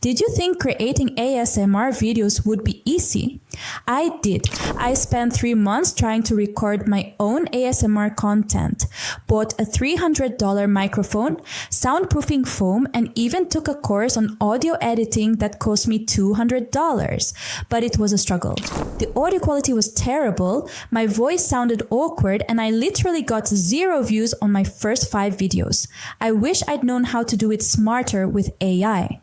Did you think creating ASMR videos would be easy? I did. I spent 3 months trying to record my own ASMR content, bought a $300 microphone, soundproofing foam, and even took a course on audio editing that cost me $200. But it was a struggle. The audio quality was terrible, my voice sounded awkward, and I literally got 0 views on my first 5 videos. I wish I'd known how to do it smarter with AI.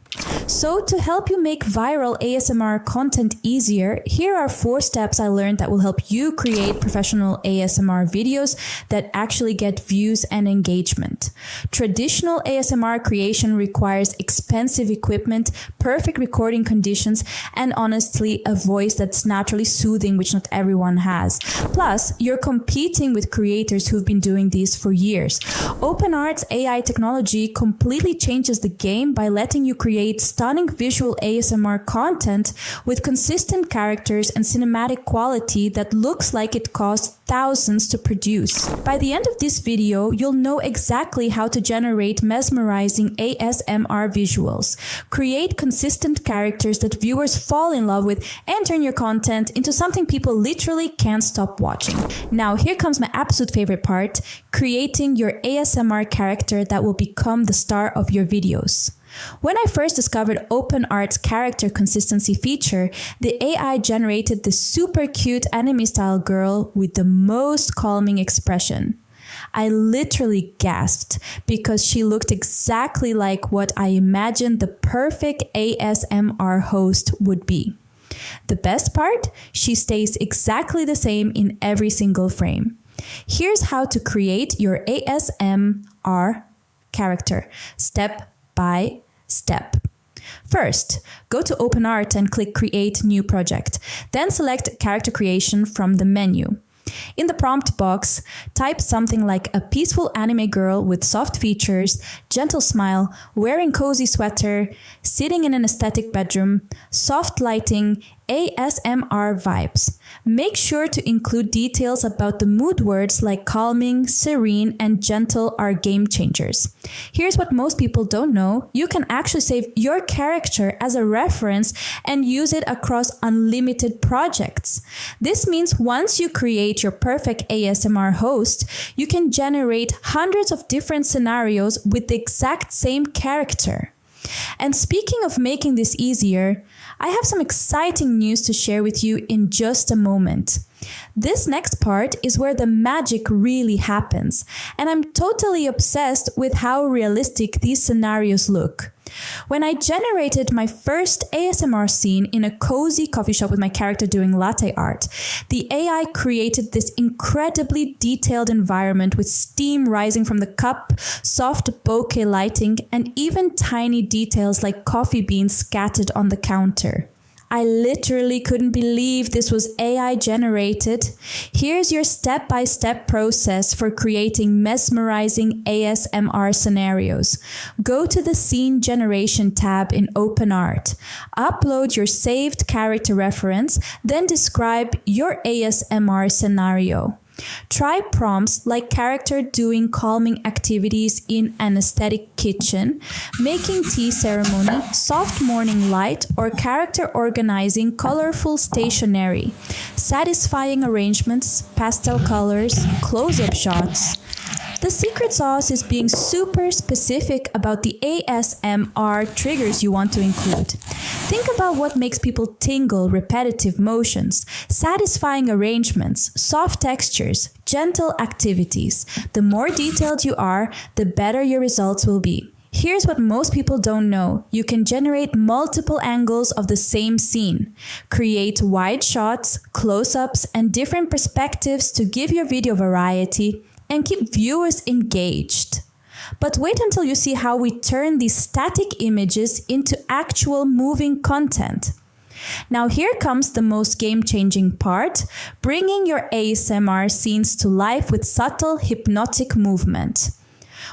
So to help you make viral ASMR content easier, here are 4 steps I learned that will help you create professional ASMR videos that actually get views and engagement. Traditional ASMR creation requires expensive equipment, perfect recording conditions, and honestly, a voice that's naturally soothing, which not everyone has. Plus, you're competing with creators who've been doing this for years. OpenArt's AI technology completely changes the game by letting you create stunning visual ASMR content with consistent characters and cinematic quality that looks like it costs thousands to produce. By the end of this video, you'll know exactly how to generate mesmerizing ASMR visuals, create consistent characters that viewers fall in love with, and turn your content into something people literally can't stop watching. Now, here comes my absolute favorite part, creating your ASMR character that will become the star of your videos. When I first discovered OpenArt's character consistency feature, the AI generated this super cute anime-style girl with the most calming expression. I literally gasped because she looked exactly like what I imagined the perfect ASMR host would be. The best part? She stays exactly the same in every single frame. Here's how to create your ASMR character, step by step. First, go to OpenArt and click Create New Project. Then select Character Creation from the menu. In the prompt box, type something like a peaceful anime girl with soft features, gentle smile, wearing cozy sweater, sitting in an aesthetic bedroom, soft lighting, ASMR vibes. Make sure to include details about the mood words like calming, serene, and gentle are game changers. Here's what most people don't know. You can actually save your character as a reference and use it across unlimited projects. This means once you create your perfect ASMR host, you can generate hundreds of different scenarios with the exact same character. And speaking of making this easier, I have some exciting news to share with you in just a moment. This next part is where the magic really happens, and I'm totally obsessed with how realistic these scenarios look. When I generated my first ASMR scene in a cozy coffee shop with my character doing latte art, the AI created this incredibly detailed environment with steam rising from the cup, soft bokeh lighting, and even tiny details like coffee beans scattered on the counter. I literally couldn't believe this was AI generated. Here's your step-by-step process for creating mesmerizing ASMR scenarios. Go to the Scene Generation tab in OpenArt. Upload your saved character reference, then describe your ASMR scenario. Try prompts like character doing calming activities in an aesthetic kitchen, making tea ceremony, soft morning light, or character organizing colorful stationery, satisfying arrangements, pastel colors, close-up shots. The secret sauce is being super specific about the ASMR triggers you want to include. Think about what makes people tingle, repetitive motions, satisfying arrangements, soft textures, gentle activities. The more detailed you are, the better your results will be. Here's what most people don't know. You can generate multiple angles of the same scene. Create wide shots, close-ups, and different perspectives to give your video variety and keep viewers engaged. But wait until you see how we turn these static images into actual moving content. Now here comes the most game-changing part, bringing your ASMR scenes to life with subtle hypnotic movement.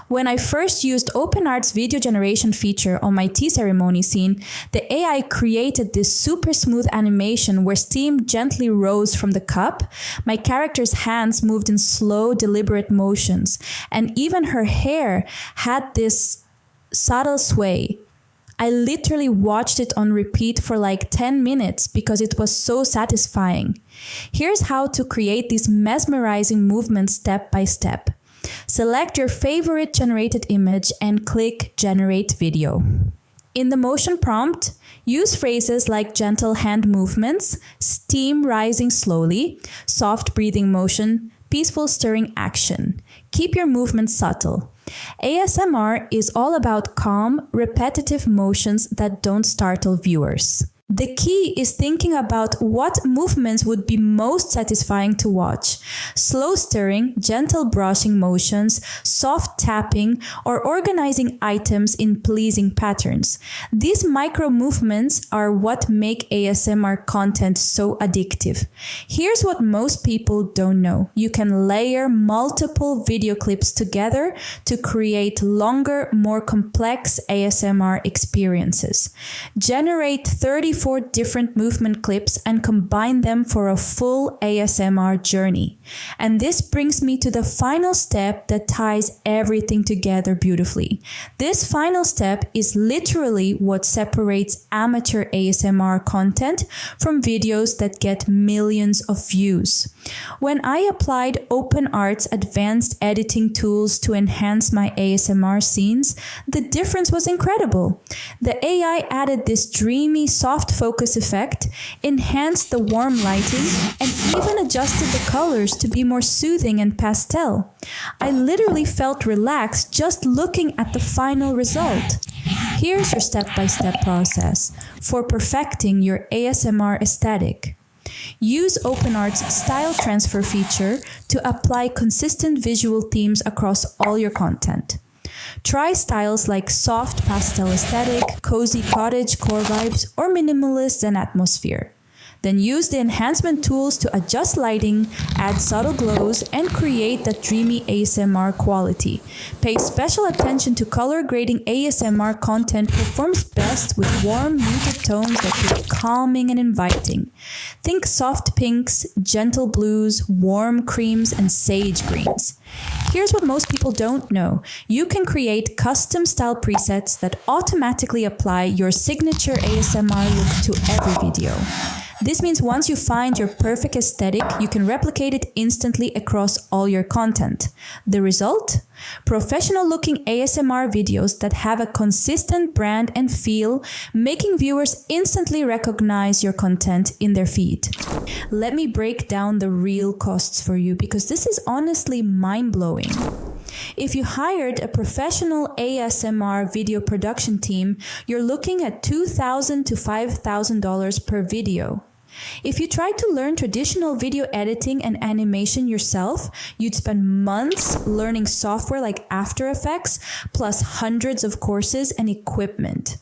When I first used OpenArt's video generation feature on my tea ceremony scene, the AI created this super smooth animation where steam gently rose from the cup, my character's hands moved in slow, deliberate motions, and even her hair had this subtle sway. I literally watched it on repeat for like 10 minutes because it was so satisfying. Here's how to create these mesmerizing movements step by step. Select your favorite generated image and click Generate Video. In the motion prompt, use phrases like gentle hand movements, steam rising slowly, soft breathing motion, peaceful stirring action. Keep your movements subtle. ASMR is all about calm, repetitive motions that don't startle viewers. The key is thinking about what movements would be most satisfying to watch. Slow stirring, gentle brushing motions, soft tapping, or organizing items in pleasing patterns. These micro movements are what make ASMR content so addictive. Here's what most people don't know. You can layer multiple video clips together to create longer, more complex ASMR experiences. Generate 34 different movement clips and combine them for a full ASMR journey. And this brings me to the final step that ties everything together beautifully. This final step is literally what separates amateur ASMR content from videos that get millions of views. When I applied OpenArt's advanced editing tools to enhance my ASMR scenes, the difference was incredible. The AI added this dreamy, soft focus effect, enhanced the warm lighting, and even adjusted the colors to be more soothing and pastel. I literally felt relaxed just looking at the final result. Here's your step-by-step process for perfecting your ASMR aesthetic. Use OpenArt's style transfer feature to apply consistent visual themes across all your content. Try styles like soft pastel aesthetic, cozy cottage core vibes, or minimalist zen atmosphere. Then use the enhancement tools to adjust lighting, add subtle glows, and create that dreamy ASMR quality. Pay special attention to color grading. ASMR content performs best with warm, muted tones that feel calming and inviting. Think soft pinks, gentle blues, warm creams, and sage greens. Here's what most people don't know. You can create custom style presets that automatically apply your signature ASMR look to every video. This means once you find your perfect aesthetic, you can replicate it instantly across all your content. The result? Professional-looking ASMR videos that have a consistent brand and feel, making viewers instantly recognize your content in their feed. Let me break down the real costs for you because this is honestly mind-blowing. If you hired a professional ASMR video production team, you're looking at $2,000 to $5,000 per video. If you tried to learn traditional video editing and animation yourself, you'd spend months learning software like After Effects, plus hundreds of courses and equipment.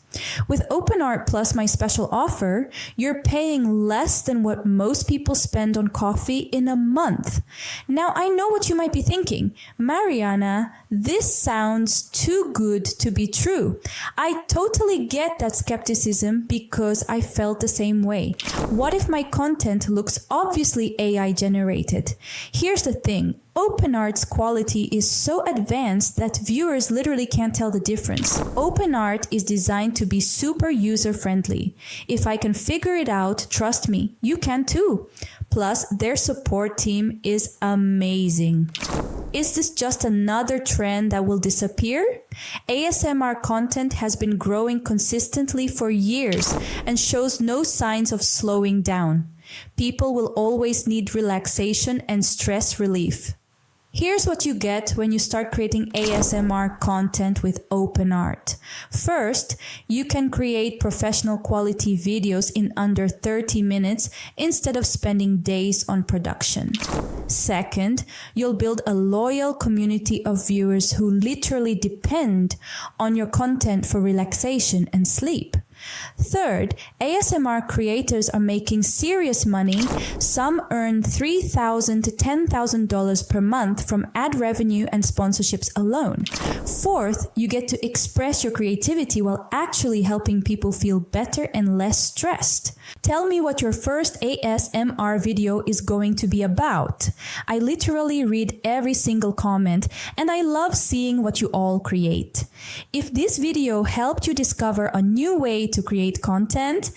With OpenArt Plus my special offer, you're paying less than what most people spend on coffee in a month. Now, I know what you might be thinking. Mariana, this sounds too good to be true. I totally get that skepticism because I felt the same way. What if my content looks obviously AI generated? Here's the thing. OpenArt's quality is so advanced that viewers literally can't tell the difference. OpenArt is designed to be super user-friendly. If I can figure it out, trust me, you can too. Plus, their support team is amazing. Is this just another trend that will disappear? ASMR content has been growing consistently for years and shows no signs of slowing down. People will always need relaxation and stress relief. Here's what you get when you start creating ASMR content with OpenArt. First, you can create professional quality videos in under 30 minutes instead of spending days on production. Second, you'll build a loyal community of viewers who literally depend on your content for relaxation and sleep. Third, ASMR creators are making serious money. Some earn $3,000 to $10,000 per month from ad revenue and sponsorships alone. Fourth, you get to express your creativity while actually helping people feel better and less stressed. Tell me what your first ASMR video is going to be about. I literally read every single comment and I love seeing what you all create. If this video helped you discover a new way to create content,